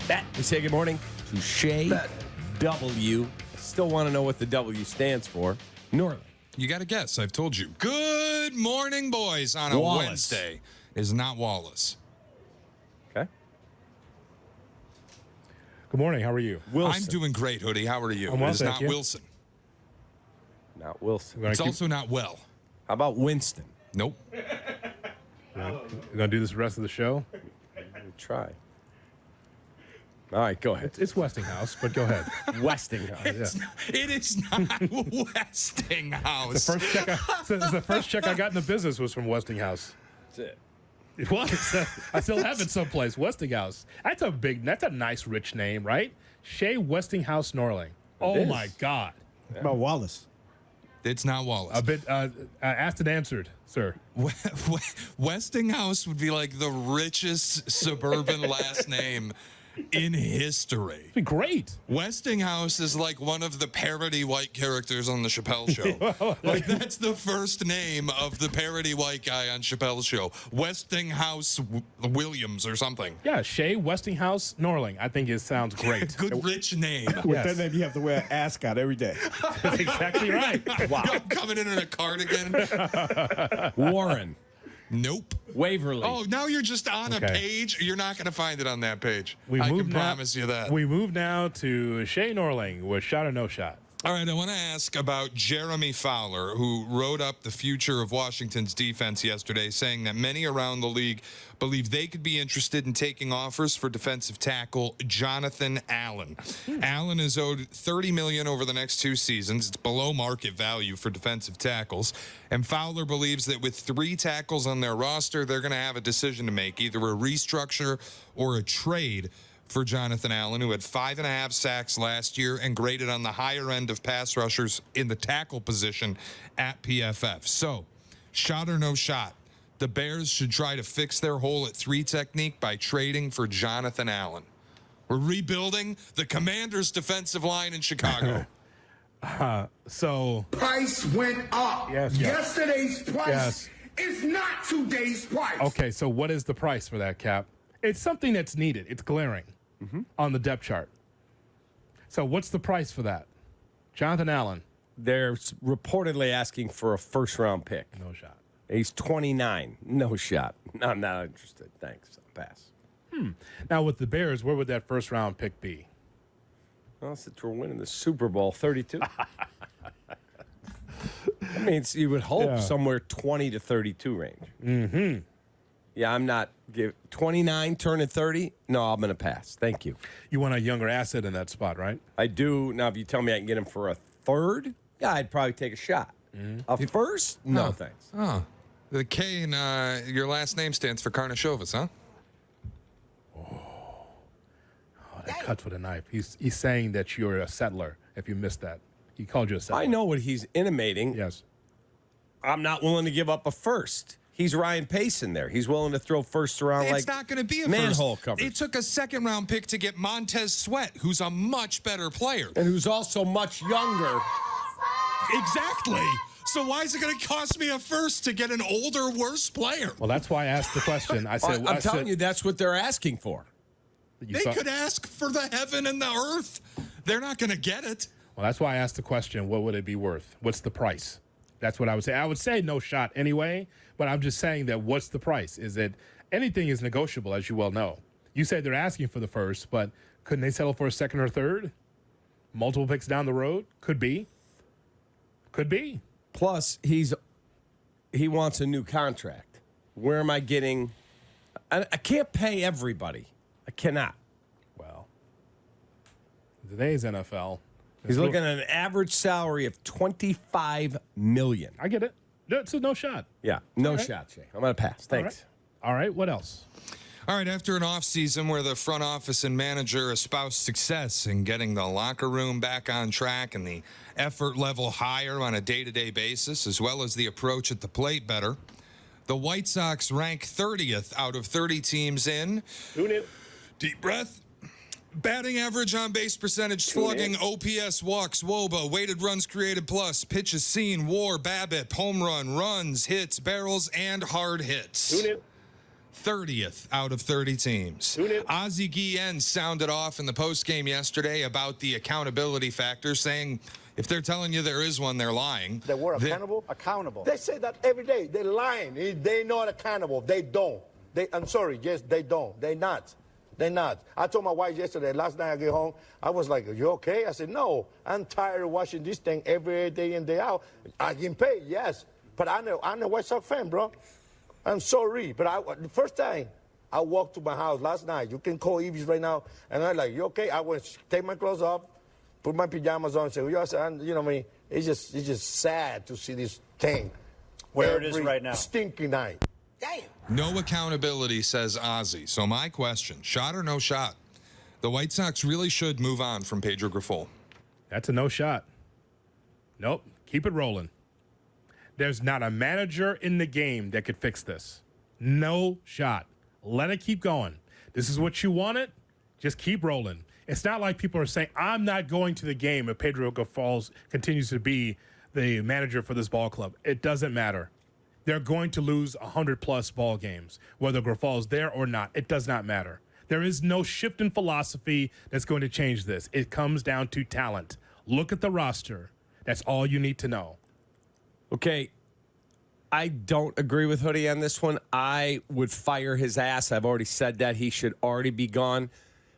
Bet. We say good morning to Shay W. Still want to know what the W stands for. Norley. You got to guess. I've told you. Good morning, boys, on a Wallace. Wednesday. Is not Wallace. Okay. Good morning. How are you? Wilson. I'm doing great, Hoodie. How are you? I'm well, It is thank not you. Wilson. Not Wilson. We're It's gonna also not well. How about Winston? Nope. we're gonna do this the rest of the show. Try. All right, go ahead. It's Westinghouse, but go ahead. Westinghouse. It is not Westinghouse. The first check I got in the business was from Westinghouse. That's it. It was. I still have it someplace. Westinghouse. That's a nice, rich name, right? Shay Westinghouse Norling. Oh is. my God. What about Wallace? It's not Wallace. A bit asked and answered, sir. Westinghouse would be like the richest suburban last name in history. It'd be great. Westinghouse is like one of the parody white characters on the Chappelle Show. Like that's the first name of the parody white guy on Chappelle's show. Westinghouse Williams or something. Yeah, Shay Westinghouse Norling. I think it sounds great. Good rich name. With that name, you have to wear an ascot every day. That's exactly right. Wow. Coming in a cardigan. Warren. Nope. Waverly. Oh, now you're just on a Okay. page. You're not going to find it on that page. We I move can now- promise you that. We move now to Shay Norling with shot or no shot. All right, I want to ask about Jeremy Fowler, who wrote up the future of Washington's defense yesterday, saying that many around the league believe they could be interested in taking offers for defensive tackle Jonathan Allen. Allen is owed $30 million over the next 2 seasons. It's below market value for defensive tackles. And Fowler believes that with 3 tackles on their roster, they're going to have a decision to make, either a restructure or a trade for Jonathan Allen, who had 5.5 sacks last year and graded on the higher end of pass rushers in the tackle position at PFF. So, shot or no shot, the Bears should try to fix their hole at 3 technique by trading for Jonathan Allen. We're rebuilding the Commanders' defensive line in Chicago. So Price went up. Yes. Yesterday's price Yes. is not today's price. okay, so what is the price for that, Cap? It's something that's needed. It's glaring on the depth chart. So what's the price for that? Jonathan Allen, They're reportedly asking for a first-round pick. no shot. He's 29. No shot. No, I'm not interested. Thanks. I'll pass. Now with the Bears, where would that first round pick be? Well, since we're winning the Super Bowl, 32. I mean, you would hope Yeah. somewhere 20 to 32 range. Mm-hmm. Yeah, I'm not. 29 turning 30? No, I'm going to pass. Thank you. You want a younger asset in that spot, right? I do. Now, if you tell me I can get him for a third, yeah, I'd probably take a shot. A first? No, thanks. Oh, the K in your last name stands for Karnisovas, huh? Oh, that cuts with a knife. He's saying that you're a settler. If you missed that, he called you a settler. I know what he's intimating. Yes. I'm not willing to give up a first. He's Ryan Pace in there. He's willing to throw first around It's not going to be a manhole first. coverage. It took a second-round pick to get Montez Sweat, who's a much better player. And who's also much younger. Exactly. So why is it going to cost me a first to get an older, worse player? Well, that's why I asked the question. I said, I'm telling you, that's what they're asking for. They could ask for the heaven and the earth. They're not going to get it. Well, that's why I asked the question, what would it be worth? What's the price? That's what I would say. I would say no shot anyway, but I'm just saying that what's the price? Is it anything is negotiable, as you well know. You say they're asking for the first, but couldn't they settle for a second or third? Multiple picks down the road? Could be. Could be. Plus, he wants a new contract. Where am I getting? I can't pay everybody. I cannot. Well, today's NFL. He's looking at an average salary of $25 million. I get it. It's a no shot. Yeah, no All right. shot, Jay. I'm going to pass. Thanks. All right. What else? All right, after an offseason where the front office and manager espoused success in getting the locker room back on track and the effort level higher on a day-to-day basis, as well as the approach at the plate better, the White Sox rank 30th out of 30 teams in. Deep breath. Batting average, on base percentage, slugging, OPS, walks, WOBA, weighted runs created plus, pitches seen, WAR, BABIP, home run, runs, hits, barrels, and hard hits. 30th out of 30 teams. Ozzie Guillen sounded off in the postgame yesterday about the accountability factor, saying if they're telling you there is one, they're lying. They were accountable? Accountable. They say that every day. They're lying. They're not accountable. They don't. I'm sorry. Yes, they don't. They're not. They're not. I told my wife yesterday, last night I get home, I was like, are you okay? I said, no. I'm tired of watching this thing every day in, day out. I get paid, yes. But I'm a White Sox fan, bro. I'm sorry. But the first time I walked to my house last night, you can call Evie's right now, and I'm like, you okay? I went to take my clothes off, put my pajamas on, and say, you know what I mean? It's just sad to see this thing. Where it is right now. Stinky night. Damn. No accountability, says Ozzie. So my question, shot or no shot? The White Sox really should move on from Pedro Grifol. That's a no shot. Nope. Keep it rolling. There's not a manager in the game that could fix this. No shot. Let it keep going. This is what you wanted. Just keep rolling. It's not like people are saying, I'm not going to the game if Pedro Grifol continues to be the manager for this ball club. It doesn't matter. They're going to lose 100-plus ball games, whether Grifol's there or not. It does not matter. There is no shift in philosophy that's going to change this. It comes down to talent. Look at the roster. That's all you need to know. Okay, I don't agree with Hoodie on this one. I would fire his ass. I've already said that. He should already be gone.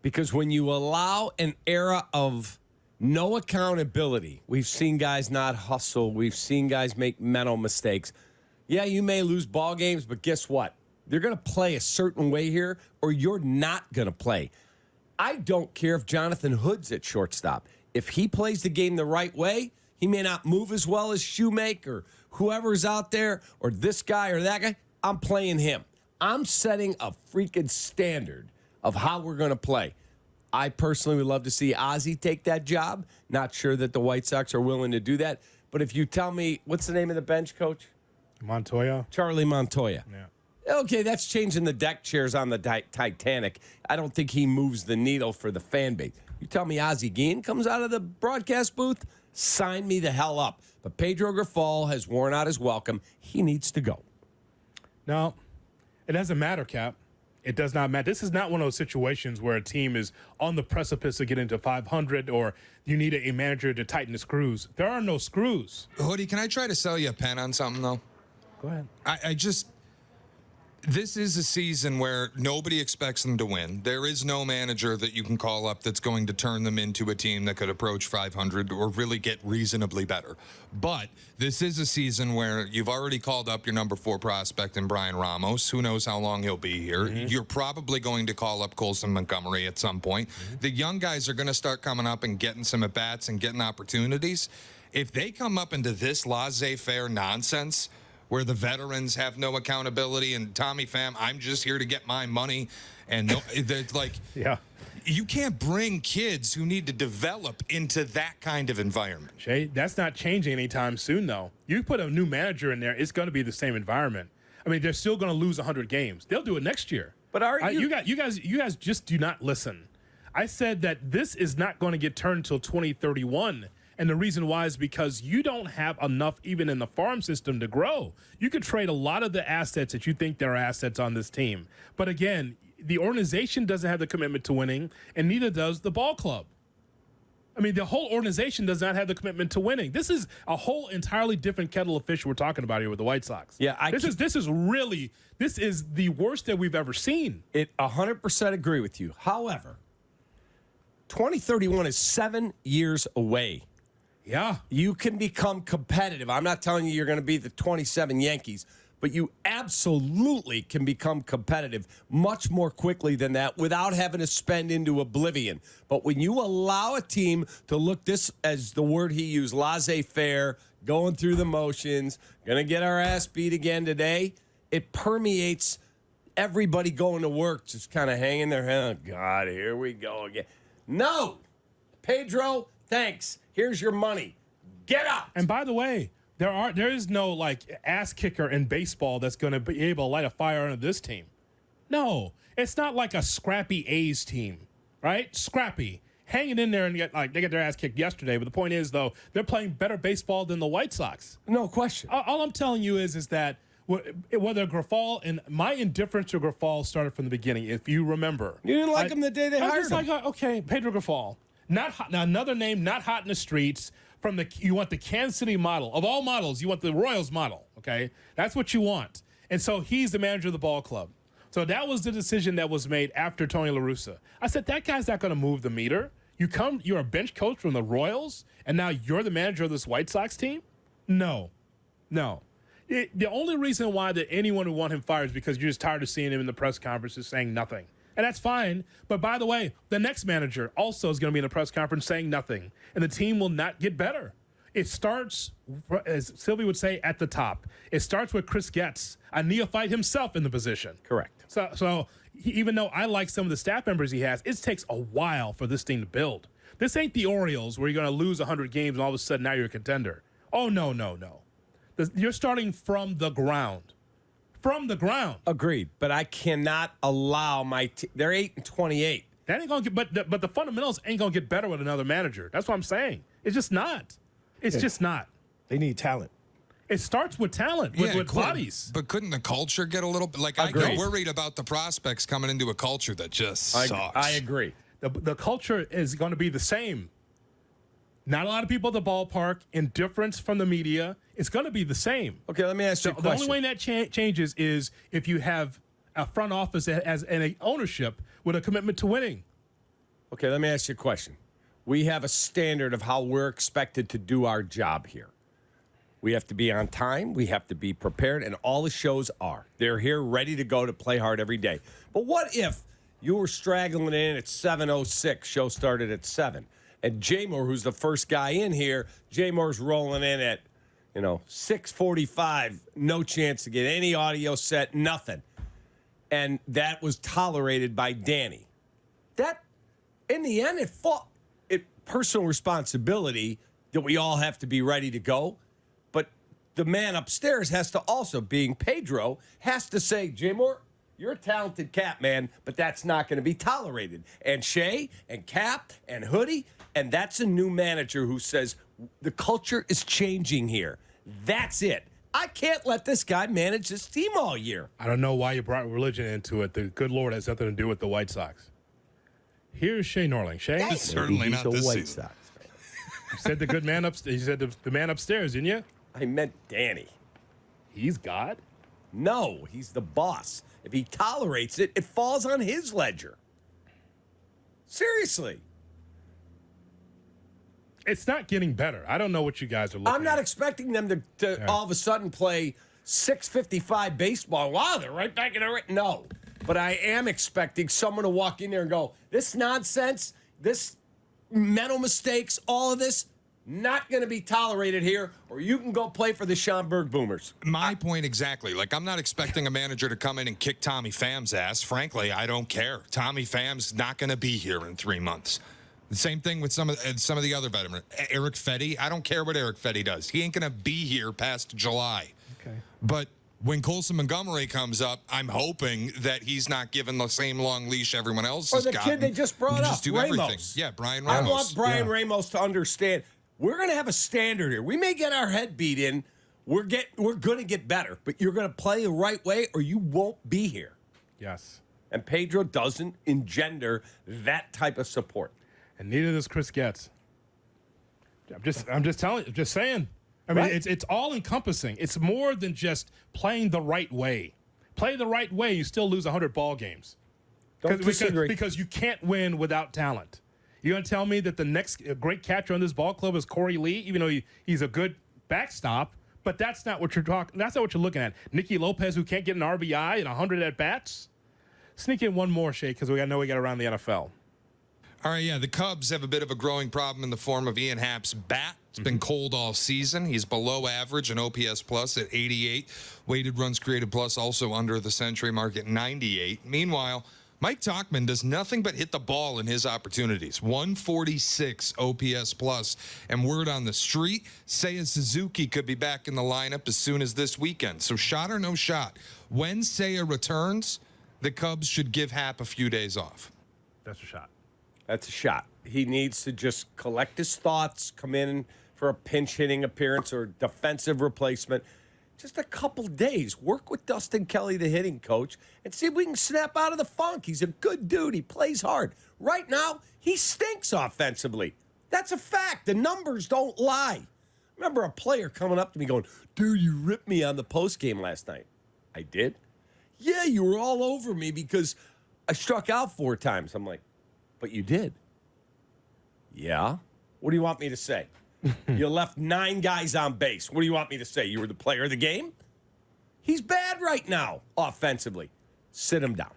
Because when you allow an era of no accountability, we've seen guys not hustle. We've seen guys make mental mistakes. Yeah, you may lose ball games, but guess what? They're going to play a certain way here, or you're not going to play. I don't care if Jonathan Hood's at shortstop. If he plays the game the right way, he may not move as well as Shoemaker or whoever's out there, or this guy or that guy. I'm playing him. I'm setting a freaking standard of how we're going to play. I personally would love to see Ozzie take that job. Not sure that the White Sox are willing to do that. But if you tell me, what's the name of the bench coach? Montoya? Charlie Montoya. Yeah. Okay, that's changing the deck chairs on the Titanic. I don't think he moves the needle for the fan base. You tell me Ozzie Guillen comes out of the broadcast booth, sign me the hell up. But Pedro Grifol has worn out his welcome. He needs to go. No, it doesn't matter, Cap. It does not matter. This is not one of those situations where a team is on the precipice of getting to 500 or you need a manager to tighten the screws. There are no screws. Hoodie, can I try to sell you a pen on something, though? Go ahead. This is a season where nobody expects them to win. There is no manager that you can call up that's going to turn them into a team that could approach 500 or really get reasonably better. But this is a season where you've already called up your number 4 prospect in Brian Ramos. Who knows how long he'll be here. You're probably going to call up Colson Montgomery at some point. The young guys are going to start coming up and getting some at-bats and getting opportunities. If they come up into this laissez-faire nonsense where the veterans have no accountability and Tommy Pham, I'm just here to get my money. And no, like, Yeah. you can't bring kids who need to develop into that kind of environment. Shay, that's not changing anytime soon, though. You put a new manager in there, it's going to be the same environment. I mean, they're still going to lose 100 games. They'll do it next year. But are you? You guys just do not listen. I said that this is not going to get turned until 2031. And the reason why is because you don't have enough even in the farm system to grow. You could trade a lot of the assets that you think there are assets on this team. But again, the organization doesn't have the commitment to winning, and neither does the ball club. I mean, the whole organization does not have the commitment to winning. This is a whole entirely different kettle of fish we're talking about here with the White Sox. Yeah, this is the worst that we've ever seen. It 100% agree with you. However, 2031 is 7 years away. Yeah. You can become competitive. I'm not telling you you're going to be the 27 Yankees, but you absolutely can become competitive much more quickly than that without having to spend into oblivion. But when you allow a team to look this, as the word he used, laissez-faire, going through the motions, going to get our ass beat again today, it permeates everybody going to work, just kind of hanging their head. Oh, God, here we go again. No! Pedro, thanks. Here's your money. Get out. And by the way, there is no like ass kicker in baseball that's going to be able to light a fire under this team. No, it's not like a scrappy A's team, right? Scrappy, hanging in there and they get their ass kicked yesterday. But the point is, though, they're playing better baseball than the White Sox. No question. All I'm telling you is that whether Grifol and my indifference to Grifol started from the beginning. If you remember, You didn't like him the day they hired him. Okay, Pedro Grifol, not hot, now another name, not hot in the streets. You want the Kansas City model of all models. You want the Royals model. Okay, that's what you want. And so he's the manager of the ball club. So that was the decision that was made after Tony La Russa. I said that guy's not going to move the meter. You're a bench coach from the Royals, and now you're the manager of this White Sox team. No. The only reason why that anyone would want him fired is because you're just tired of seeing him in the press conferences saying nothing. And that's fine. But by the way, the next manager also is going to be in a press conference saying nothing. And the team will not get better. It starts, as Sylvie would say, at the top. It starts with Chris Getz, a neophyte himself in the position. Correct. So even though I like some of the staff members he has, it takes a while for this thing to build. This ain't the Orioles where you're going to lose 100 games and all of a sudden now you're a contender. Oh, no. You're starting from the ground. From the ground. Agreed. But I cannot allow my team. They're 8-28. That ain't gonna get. But the fundamentals ain't gonna get better with another manager. That's what I'm saying. It's just not. It's just not. They need talent. It starts with talent, with bodies. But couldn't the culture get a little bit like I get worried about the prospects coming into a culture that just sucks. I agree. The culture is going to be the same. Not a lot of people at the ballpark. Indifference from the media. It's going to be the same. Okay, let me ask you a question. The only way that changes is if you have a front office and an ownership with a commitment to winning. Okay, let me ask you a question. We have a standard of how we're expected to do our job here. We have to be on time. We have to be prepared, and all the shows are. They're here ready to go to play hard every day. But what if you were straggling in at 7:06, show started at 7, and J-Moore, who's the first guy in here, J-Moore's rolling in at 6:45, no chance to get any audio set, nothing. And that was tolerated by Danny. That, in the end, it personal responsibility that we all have to be ready to go. But the man upstairs has to also, being Pedro, has to say, J-Moore, you're a talented cat, man, but that's not going to be tolerated. And Shea and Kap and Hoodie, and that's a new manager who says the culture is changing here. That's it. I can't let this guy manage this team all year. I don't know why you brought religion into it. The good Lord has nothing to do with the White Sox. Here's Shea Norling. Shea? It's certainly not this White season. Sox fan. You said the good man upstairs. You said the man upstairs, didn't you? I meant Danny. He's God? No, he's the boss. If he tolerates it, it falls on his ledger. Seriously. It's not getting better. I don't know what you guys are looking at. I'm not expecting them to all of a sudden play 6:55 baseball. Wow, they're right back in the... No. But I am expecting someone to walk in there and go, this nonsense, this mental mistakes, all of this, not going to be tolerated here, or you can go play for the Schaumburg Boomers. My point exactly. Like, I'm not expecting a manager to come in and kick Tommy Pham's ass. Frankly, I don't care. Tommy Pham's not going to be here in 3 months. The same thing with some of the other veterans. Eric Fetty, I don't care what Eric Fetty does. He ain't going to be here past July. Okay. But when Colson Montgomery comes up, I'm hoping that he's not given the same long leash everyone else has gotten. Or the kid they just brought up, just do Ramos. everything. Yeah, Brian Ramos. I want Brian Ramos to understand we're going to have a standard here. We may get our head beat in. We're going to get better, but you're going to play the right way or you won't be here. Yes. And Pedro doesn't engender that type of support. And neither does Chris Getz. I'm just saying. I mean, Right. it's all encompassing. It's more than just playing the right way. Play the right way, you still lose 100 ball games. Don't disagree. Because you can't win without talent. You're going to tell me that the next great catcher on this ball club is Corey Lee, even though he's a good backstop, but that's not what you're talking. That's not what you're looking at. Nicky Lopez, who can't get an RBI and 100 at bats. Sneak in one more, Shea, because we got around the NFL. All right, yeah, the Cubs have a bit of a growing problem in the form of Ian Happ's bat. It's been cold all season. He's below average in OPS plus at 88. Weighted runs created plus also under the century mark at 98. Meanwhile, Mike Tauchman does nothing but hit the ball in his opportunities. 146 OPS plus. And word on the street, Seiya Suzuki could be back in the lineup as soon as this weekend. So shot or no shot, when Seiya returns, the Cubs should give Happ a few days off. That's a shot. That's a shot. He needs to just collect his thoughts, come in for a pinch hitting appearance or defensive replacement. Just a couple days. Work with Dustin Kelly, the hitting coach, and see if we can snap out of the funk. He's a good dude. He plays hard. Right now, he stinks offensively. That's a fact. The numbers don't lie. I remember a player coming up to me going, dude, you ripped me on the postgame last night. I did? Yeah, you were all over me because I struck out 4 times. I'm like, but you did. Yeah? What do you want me to say? You left 9 guys on base. What do you want me to say? You were the player of the game? He's bad right now, offensively. Sit him down.